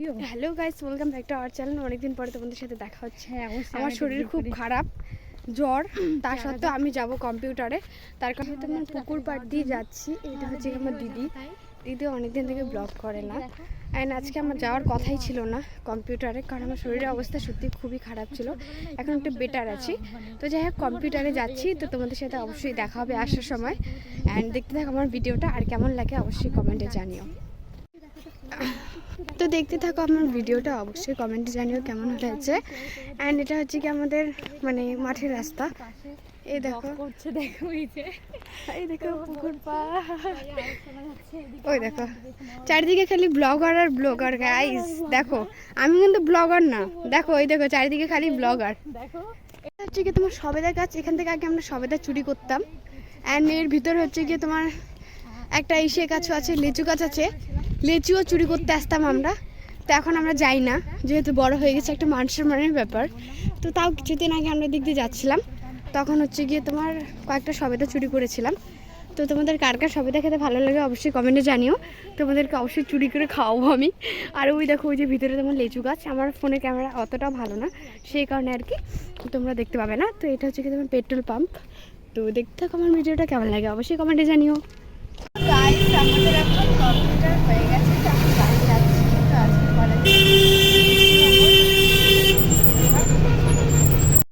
Video. Hello guys, welcome back to our channel. অনেকদিন পরে তোমাদের সাথে দেখা হচ্ছে। আমার শরীর খুব খারাপ, জ্বর। তার সত্ত্বেও আমি যাব কম্পিউটারে। তার কারণে তো আমি পুকুর পাড় দিয়ে যাচ্ছি। এটা হচ্ছে আমার দিদি অনেকদিন থেকে ব্লগ করে না। অ্যান্ড আজকে আমার যাওয়ার কথাই ছিল না কম্পিউটারে, কারণ আমার শরীরের অবস্থা সত্যি খুবই খারাপ ছিল। এখন একটু বেটার আছি। তো যাই হোক, কম্পিউটারে যাচ্ছি। তো তোমাদের সাথে অবশ্যই দেখা হবে আসার সময়। অ্যান্ড দেখতে থাকো আমার ভিডিওটা, আর কেমন লাগে অবশ্যই কমেন্টে জানিও। তো দেখতে থাকো আমার ভিডিওটা, অবশ্যই কমেন্টে জানিও কেমন হয়েছে। অ্যান্ড এটা হচ্ছে কি আমাদের মানে মাঠের রাস্তা। এই দেখো করছে, দেখো এই দেখো পুকুর পাড়, ওই দেখো চারিদিকে খালি ব্লগার আর ব্লগার। গাইস দেখো, আমি কিন্তু ব্লগার না। দেখো এই দেখো চারিদিকে খালি ব্লগার। দেখো এটা হচ্ছে কি তোমার সবেদা গাছ। এখান থেকে আগে আমরা সবেদা চুরি করতাম। অ্যান্ড এর ভিতর হচ্ছে কি তোমার একটা ইসে গাছও আছে, লিচু গাছ আছে। লিচুও চুরি করতে আসতাম আমরা। তো এখন আমরা যাই না, যেহেতু বড় হয়ে গেছে, একটা মান সম্মানের ব্যাপার। তো তাও কিছুদিন আগে আমরা দিক দিয়ে যাচ্ছিলাম, তখন হচ্ছে গিয়ে তোমার কয়েকটা সবেদা চুরি করেছিলাম। তো তোমাদের কার কার সবেদা খেতে ভালো লাগে অবশ্যই কমেন্টে জানিও। তোমাদেরকে অবশ্যই চুরি করে খাওয়াবো আমি। আর ওই দেখো ওই যে ভিতরে তোমার লিচু গাছ। আমার ফোনের ক্যামেরা অতটাও ভালো না, সেই কারণে আর কি তোমরা দেখতে পাবে না। তো এটা হচ্ছে কি তোমার পেট্রোল পাম্প। তো দেখতে থাকো আমার ভিডিওটা কেমন লাগে অবশ্যই কমেন্টে জানিও।